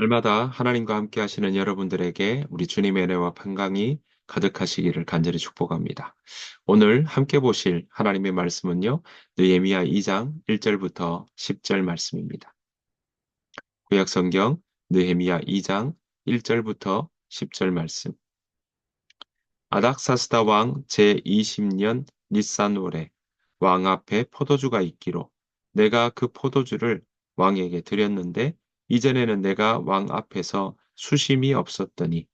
날마다 하나님과 함께 하시는 여러분들에게 우리 주님의 은혜와 평강이 가득하시기를 간절히 축복합니다. 오늘 함께 보실 하나님의 말씀은요. 느헤미야 2장 1절부터 10절 말씀입니다. 구약 성경 느헤미야 2장 1절부터 10절 말씀. 아닥사스다 왕 제20년 니산월에 왕 앞에 포도주가 있기로 내가 그 포도주를 왕에게 드렸는데 이전에는 내가 왕 앞에서 수심이 없었더니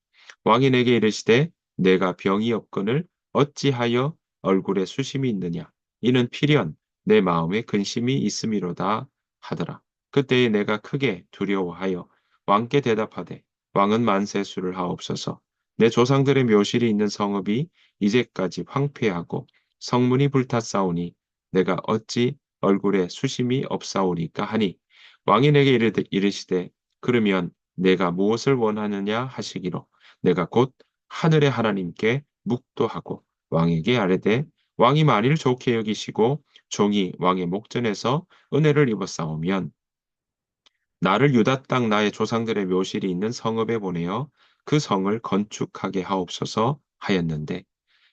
왕이 내게 이르시되 내가 병이 없거늘 어찌하여 얼굴에 수심이 있느냐 이는 필연 내 마음에 근심이 있음이로다 하더라. 그때에 내가 크게 두려워하여 왕께 대답하되 왕은 만세수를 하옵소서. 내 조상들의 묘실이 있는 성읍이 이제까지 황폐하고 성문이 불탔사오니 내가 어찌 얼굴에 수심이 없사오리까 하니 왕이 내게 이르시되 그러면 내가 무엇을 원하느냐 하시기로 내가 곧 하늘의 하나님께 묵도하고 왕에게 아뢰되 왕이 만일 좋게 여기시고 종이 왕의 목전에서 은혜를 입었사오면 나를 유다 땅 나의 조상들의 묘실이 있는 성읍에 보내어 그 성을 건축하게 하옵소서 하였는데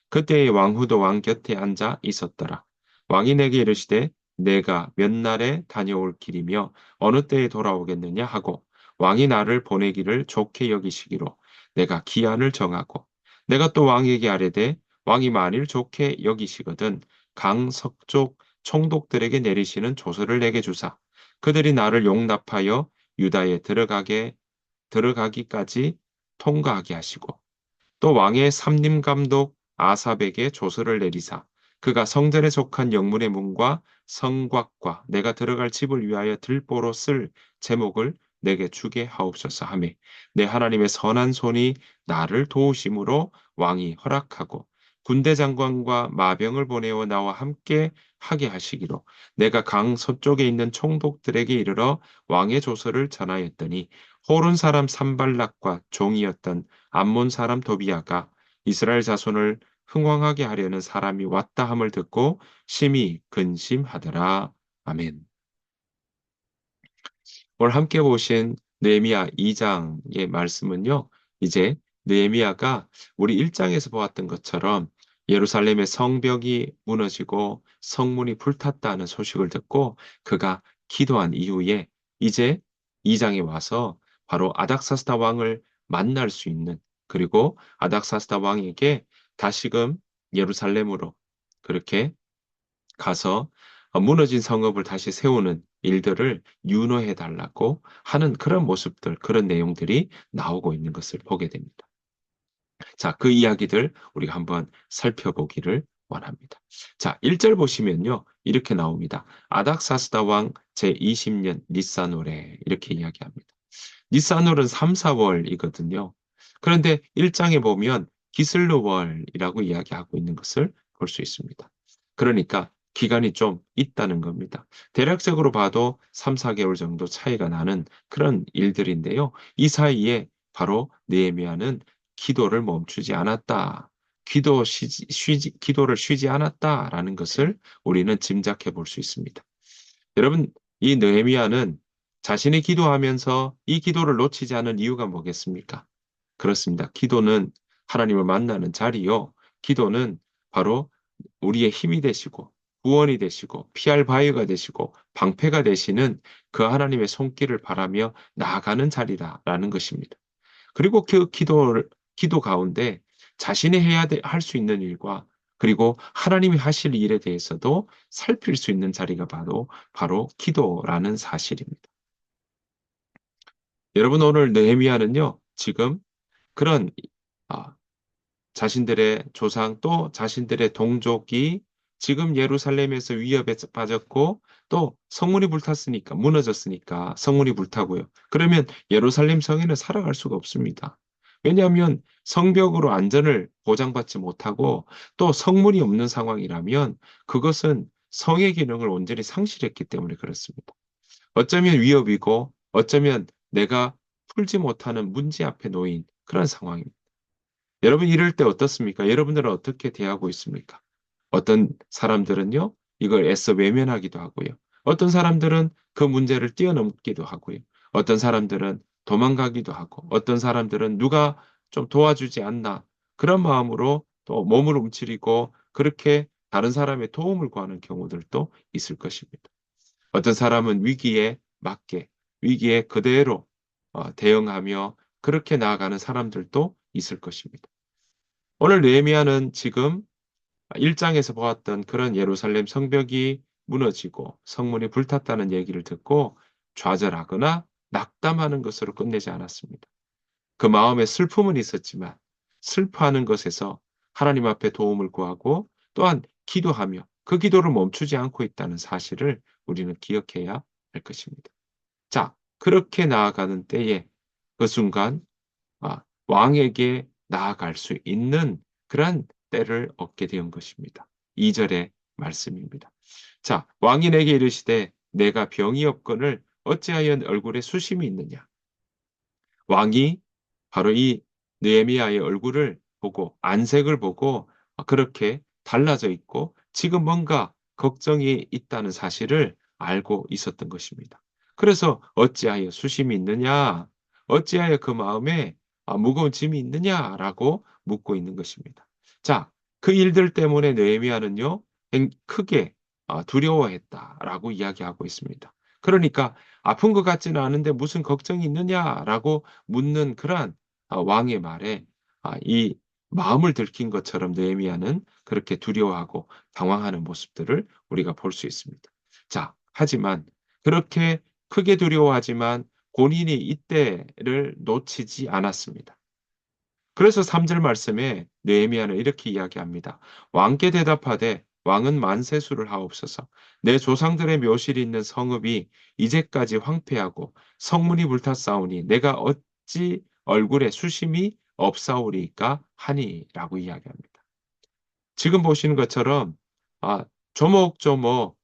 그때의 왕후도 왕 곁에 앉아 있었더라. 왕이 내게 이르시되 내가 몇 날에 다녀올 길이며 어느 때에 돌아오겠느냐 하고 왕이 나를 보내기를 좋게 여기시기로 내가 기한을 정하고 내가 또 왕에게 아뢰되 왕이 만일 좋게 여기시거든 강 서쪽 총독들에게 내리시는 조서를 내게 주사 그들이 나를 용납하여 유다에 들어가기까지 통과하게 하시고 또 왕의 삼림 감독 아삽에게 조서를 내리사 그가 성전에 속한 영문의 문과 성곽과 내가 들어갈 집을 위하여 들보로 쓸 제목을 내게 주게 하옵소서 하며 내 하나님의 선한 손이 나를 도우심으로 왕이 허락하고 군대 장관과 마병을 보내어 나와 함께 하게 하시기로 내가 강 서쪽에 있는 총독들에게 이르러 왕의 조서를 전하였더니 호른 사람 산발락과 종이었던 암몬 사람 도비아가 이스라엘 자손을 흥왕하게 하려는 사람이 왔다 함을 듣고 심히 근심하더라. 아멘. 오늘 함께 보신 느헤미야 2장의 말씀은요. 이제 느헤미야가 우리 1장에서 보았던 것처럼 예루살렘의 성벽이 무너지고 성문이 불탔다는 소식을 듣고 그가 기도한 이후에 이제 2장에 와서 바로 아닥사스다 왕을 만날 수 있는 그리고 아닥사스다 왕에게 다시금 예루살렘으로 그렇게 가서 무너진 성읍을 다시 세우는 일들을 윤호해 달라고 하는 그런 모습들, 그런 내용들이 나오고 있는 것을 보게 됩니다. 자, 그 이야기들 우리가 한번 살펴보기를 원합니다. 자, 1절 보시면요. 이렇게 나옵니다. 아닥사스다 왕 제20년 니산월에 이렇게 이야기합니다. 니산월은 3, 4월이거든요. 그런데 1장에 보면 기슬루월이라고 이야기하고 있는 것을 볼 수 있습니다. 그러니까 기간이 좀 있다는 겁니다. 대략적으로 봐도 3, 4개월 정도 차이가 나는 그런 일들인데요. 이 사이에 바로 느헤미야는 기도를 멈추지 않았다. 기도를 쉬지 않았다라는 것을 우리는 짐작해 볼 수 있습니다. 여러분, 이 느헤미야는 자신이 기도하면서 이 기도를 놓치지 않은 이유가 뭐겠습니까? 그렇습니다. 기도는 하나님을 만나는 자리요. 기도는 바로 우리의 힘이 되시고 구원이 되시고 피할 바위가 되시고 방패가 되시는 그 하나님의 손길을 바라며 나아가는 자리다라는 것입니다. 그리고 그 기도 가운데 자신이 할 수 있는 일과 그리고 하나님이 하실 일에 대해서도 살필 수 있는 자리가 바로 기도라는 사실입니다. 여러분 오늘 느헤미야는요, 지금 그런 아, 자신들의 조상 또 자신들의 동족이 지금 예루살렘에서 위협에 빠졌고 또 성문이 불탔으니까 무너졌으니까 성문이 불타고요. 그러면 예루살렘 성에는 살아갈 수가 없습니다. 왜냐하면 성벽으로 안전을 보장받지 못하고 또 성문이 없는 상황이라면 그것은 성의 기능을 온전히 상실했기 때문에 그렇습니다. 어쩌면 위협이고 어쩌면 내가 풀지 못하는 문제 앞에 놓인 그런 상황입니다. 여러분 이럴 때 어떻습니까? 여러분들은 어떻게 대하고 있습니까? 어떤 사람들은요, 이걸 애써 외면하기도 하고요. 어떤 사람들은 그 문제를 뛰어넘기도 하고요. 어떤 사람들은 도망가기도 하고 어떤 사람들은 누가 좀 도와주지 않나 그런 마음으로 또 몸을 움츠리고 그렇게 다른 사람의 도움을 구하는 경우들도 있을 것입니다. 어떤 사람은 위기에 맞게 위기에 그대로 대응하며 그렇게 나아가는 사람들도 있을 것입니다. 오늘 느헤미야는 지금 1장에서 보았던 그런 예루살렘 성벽이 무너지고 성문이 불탔다는 얘기를 듣고 좌절하거나 낙담하는 것으로 끝내지 않았습니다. 그 마음에 슬픔은 있었지만 슬퍼하는 것에서 하나님 앞에 도움을 구하고 또한 기도하며 그 기도를 멈추지 않고 있다는 사실을 우리는 기억해야 할 것입니다. 자, 그렇게 나아가는 때에 그 순간 왕에게 나아갈 수 있는 그러한 때를 얻게 된 것입니다. 2절의 말씀입니다. 자, 왕이 내게 이르시되 내가 병이 없거늘 어찌하여 얼굴에 수심이 있느냐. 왕이 바로 이 느헤미야의 얼굴을 보고 안색을 보고 그렇게 달라져 있고 지금 뭔가 걱정이 있다는 사실을 알고 있었던 것입니다. 그래서 어찌하여 수심이 있느냐? 어찌하여 그 마음에 무거운 짐이 있느냐라고 묻고 있는 것입니다. 자, 그 일들 때문에 느헤미야는요, 크게 두려워했다라고 이야기하고 있습니다. 그러니까 아픈 것 같지는 않은데 무슨 걱정이 있느냐라고 묻는 그러한 왕의 말에 이 마음을 들킨 것처럼 느헤미야는 그렇게 두려워하고 당황하는 모습들을 우리가 볼 수 있습니다. 자, 하지만 그렇게 크게 두려워하지만 본인이 이때를 놓치지 않았습니다. 그래서 3절 말씀에 느헤미야는 이렇게 이야기합니다. 왕께 대답하되 왕은 만세수를 하옵소서. 내 조상들의 묘실이 있는 성읍이 이제까지 황폐하고 성문이 불탔사오니 내가 어찌 얼굴에 수심이 없사오리까 하니라고 이야기합니다. 지금 보시는 것처럼 조목조목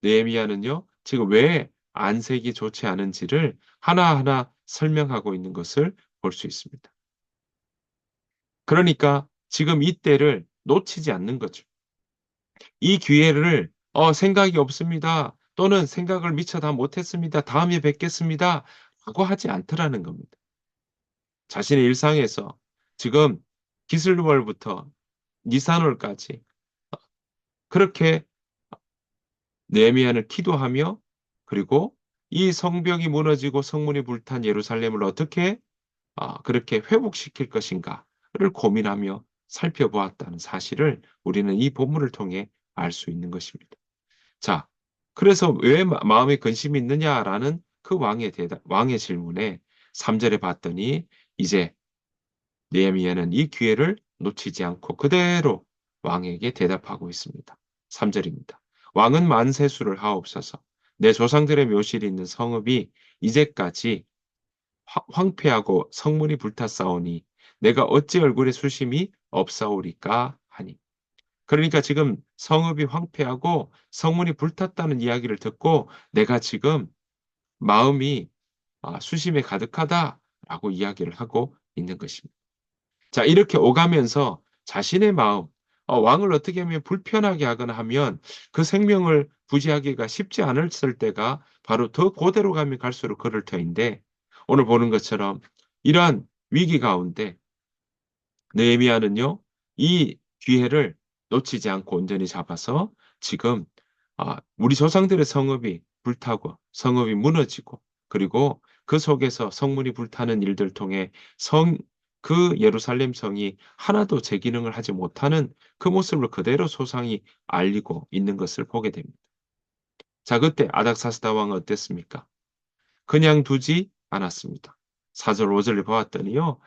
느헤미야는요. 지금 왜 안색이 좋지 않은지를 하나하나 설명하고 있는 것을 볼 수 있습니다. 그러니까 지금 이때를 놓치지 않는 거죠. 이 기회를 생각이 없습니다. 또는 생각을 미처 다 못했습니다. 다음에 뵙겠습니다. 라고 하지 않더라는 겁니다. 자신의 일상에서 지금 기슬월부터 니산월까지 그렇게 느헤미야는 기도하며 그리고 이 성벽이 무너지고 성문이 불탄 예루살렘을 어떻게 그렇게 회복시킬 것인가를 고민하며 살펴보았다는 사실을 우리는 이 본문을 통해 알 수 있는 것입니다. 자, 그래서 왜 마음에 근심이 있느냐라는 그 왕의 질문에 3절에 봤더니 이제 느헤미야는 이 기회를 놓치지 않고 그대로 왕에게 대답하고 있습니다. 3절입니다. 왕은 만세수를 하옵소서. 내 조상들의 묘실이 있는 성읍이 이제까지 황폐하고 성문이 불탔사오니 내가 어찌 얼굴에 수심이 없사오리까 하니. 그러니까 지금 성읍이 황폐하고 성문이 불탔다는 이야기를 듣고 내가 지금 마음이 수심에 가득하다라고 이야기를 하고 있는 것입니다. 자, 이렇게 오가면서 자신의 마음, 왕을 어떻게 하면 불편하게 하거나 하면 그 생명을 부지하기가 쉽지 않았을 때가 바로 더 고대로 가면 갈수록 그럴 터인데 오늘 보는 것처럼 이러한 위기 가운데 느헤미야는요, 이 기회를 놓치지 않고 온전히 잡아서 지금 우리 조상들의 성읍이 불타고 성읍이 무너지고 그리고 그 속에서 성문이 불타는 일들 통해 그 예루살렘 성이 하나도 제 기능을 하지 못하는 그 모습을 그대로 소상히 알리고 있는 것을 보게 됩니다. 자, 그때 아닥사스다 왕은 어땠습니까? 그냥 두지 않았습니다. 4절 5절을 보았더니요.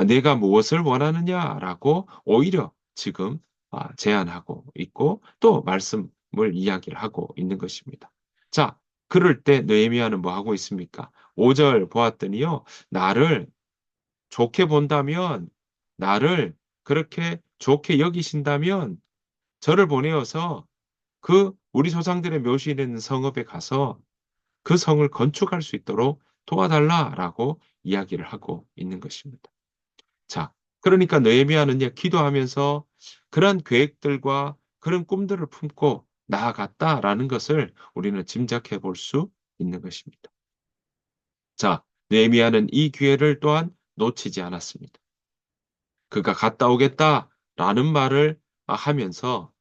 내가 무엇을 원하느냐라고 오히려 지금 제안하고 있고 또 말씀을 이야기를 하고 있는 것입니다. 자, 그럴 때 느헤미야는 뭐 하고 있습니까? 5절 보았더니요. 나를 좋게 본다면 나를 그렇게 좋게 여기신다면 저를 보내어서 그 우리 조상들의 묘실에 있는 성읍에 가서 그 성을 건축할 수 있도록 도와달라라고 이야기를 하고 있는 것입니다. 자, 그러니까 느헤미야는요, 기도하면서 그런 계획들과 그런 꿈들을 품고 나아갔다라는 것을 우리는 짐작해 볼 수 있는 것입니다. 자, 느헤미야는 이 기회를 또한 놓치지 않았습니다. 그가 갔다 오겠다라는 말을 하면서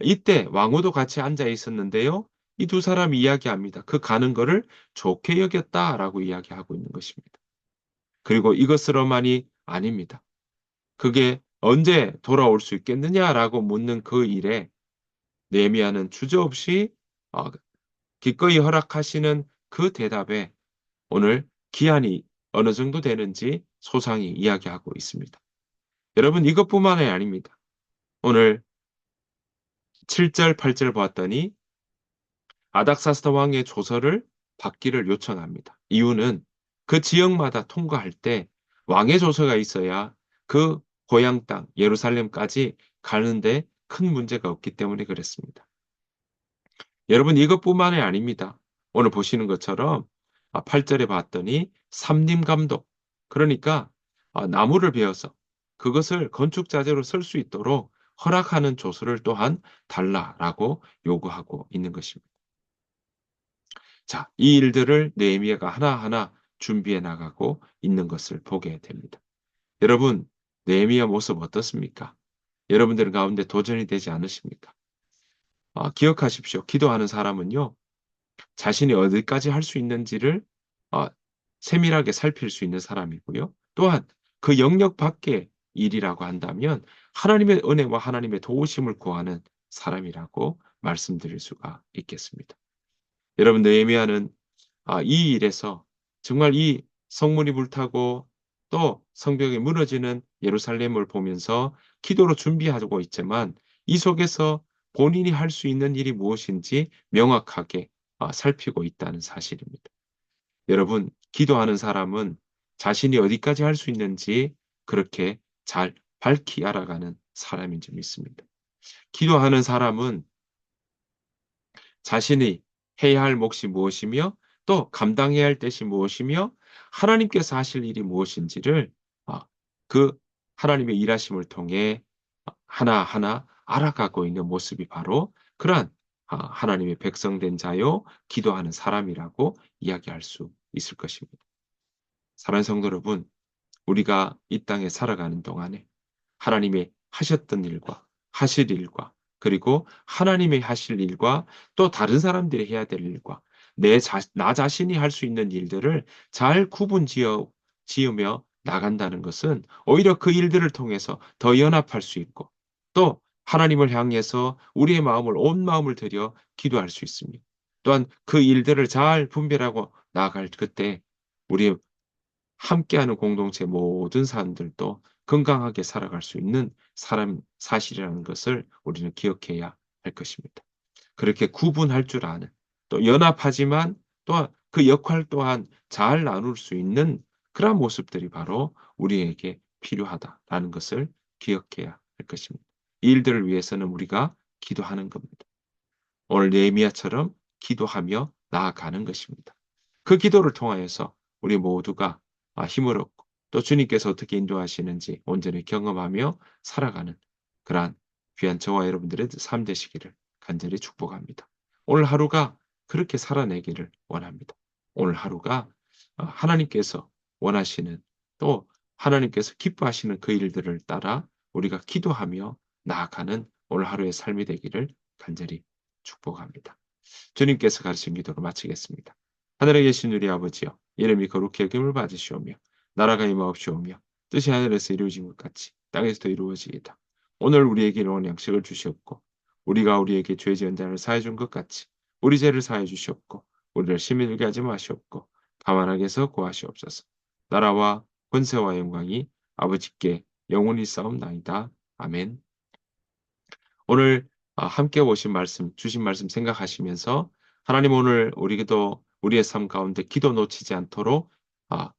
이때 왕후도 같이 앉아 있었는데요. 이 두 사람이 이야기합니다. 그 가는 거를 좋게 여겼다라고 이야기하고 있는 것입니다. 그리고 이것으로만이 아닙니다. 그게 언제 돌아올 수 있겠느냐라고 묻는 그 일에 느헤미야는 주저없이 어, 기꺼이 허락하시는 그 대답에 오늘 기한이 어느 정도 되는지 소상히 이야기하고 있습니다. 여러분 이것뿐만이 아닙니다. 오늘 7절, 8절 보았더니 아닥사스다 왕의 조서를 받기를 요청합니다. 이유는 그 지역마다 통과할 때 왕의 조서가 있어야 그 고향 땅 예루살렘까지 가는데 큰 문제가 없기 때문에 그랬습니다. 여러분 이것뿐만이 아닙니다. 오늘 보시는 것처럼 8절에 봤더니 삼림 감독 그러니까 나무를 베어서 그것을 건축 자재로 쓸 수 있도록 허락하는 조서를 또한 달라라고 요구하고 있는 것입니다. 자, 이 일들을 느헤미야가 하나하나 준비해 나가고 있는 것을 보게 됩니다. 여러분, 느헤미야 모습 어떻습니까? 여러분들 가운데 도전이 되지 않으십니까? 기억하십시오. 기도하는 사람은요, 자신이 어디까지 할 수 있는지를 어, 세밀하게 살필 수 있는 사람이고요. 또한 그 영역 밖의 일이라고 한다면 하나님의 은혜와 하나님의 도우심을 구하는 사람이라고 말씀드릴 수가 있겠습니다. 여러분, 느헤미야는 이 일에서 정말 이 성문이 불타고 또 성벽이 무너지는 예루살렘을 보면서 기도로 준비하고 있지만 이 속에서 본인이 할 수 있는 일이 무엇인지 명확하게 살피고 있다는 사실입니다. 여러분, 기도하는 사람은 자신이 어디까지 할 수 있는지 그렇게 잘 밝히 알아가는 사람인 줄 믿습니다. 기도하는 사람은 자신이 해야 할 몫이 무엇이며 또 감당해야 할 뜻이 무엇이며 하나님께서 하실 일이 무엇인지를 아, 그 하나님의 일하심을 통해 하나하나 알아가고 있는 모습이 바로 그러한 하나님의 백성된 자요 기도하는 사람이라고 이야기할 수 있을 것입니다. 사랑하는 성도 여러분, 우리가 이 땅에 살아가는 동안에 하나님의 하셨던 일과 하실 일과 그리고 하나님의 하실 일과 또 다른 사람들이 해야 될 일과 나 자신이 할 수 있는 일들을 잘 지으며 나간다는 것은 오히려 그 일들을 통해서 더 연합할 수 있고 또 하나님을 향해서 우리의 마음을 온 마음을 들여 기도할 수 있습니다. 또한 그 일들을 잘 분별하고 나아갈 그때 우리 함께하는 공동체 모든 사람들도 건강하게 살아갈 수 있는 사실이라는 것을 우리는 기억해야 할 것입니다. 그렇게 구분할 줄 아는 또 연합하지만 또 그 역할 또한 잘 나눌 수 있는 그러한 모습들이 바로 우리에게 필요하다라는 것을 기억해야 할 것입니다. 이 일들을 위해서는 우리가 기도하는 겁니다. 오늘 느헤미야처럼 기도하며 나아가는 것입니다. 그 기도를 통하여서 우리 모두가 힘을 얻고 또 주님께서 어떻게 인도하시는지 온전히 경험하며 살아가는 그러한 귀한 저와 여러분들의 삶 되시기를 간절히 축복합니다. 오늘 하루가 그렇게 살아내기를 원합니다. 오늘 하루가 하나님께서 원하시는 또 하나님께서 기뻐하시는 그 일들을 따라 우리가 기도하며 나아가는 오늘 하루의 삶이 되기를 간절히 축복합니다. 주님께서 가르친 기도로 마치겠습니다. 하늘에 계신 우리 아버지여, 이름이 거룩히 여김을 받으시오며, 나라가 임하옵시오며, 뜻이 하늘에서 이루어진 것 같이 땅에서도 이루어지이다. 오늘 우리에게 일용할 양식을 주시옵고, 우리가 우리에게 죄 지은 자를 사해 준 것 같이 우리 죄를 사해 주시옵고, 우리를 시험에 들게 하지 마시옵고, 가만하게 해서 구하시옵소서. 나라와 권세와 영광이 아버지께 영원히 싸움나이다. 아멘. 오늘 함께 오신 말씀, 주신 말씀 생각하시면서 하나님 오늘 우리도 우리의 삶 가운데 기도 놓치지 않도록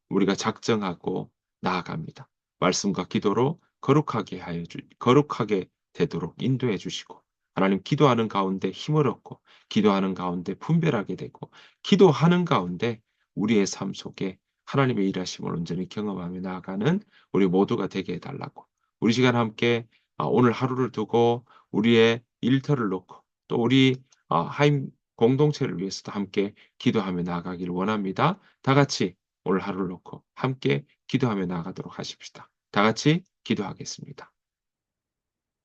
우리가 작정하고 나아갑니다. 말씀과 기도로 거룩하게 되도록 인도해 주시고 하나님 기도하는 가운데 힘을 얻고 기도하는 가운데 분별하게 되고 기도하는 가운데 우리의 삶 속에 하나님의 일하심을 온전히 경험하며 나아가는 우리 모두가 되게 해달라고 우리 시간 함께 오늘 하루를 두고 우리의 일터를 놓고 또 우리 하임 공동체를 위해서도 함께 기도하며 나아가기를 원합니다. 다 같이 오늘 하루를 놓고 함께 기도하며 나아가도록 하십시다. 다 같이 기도하겠습니다.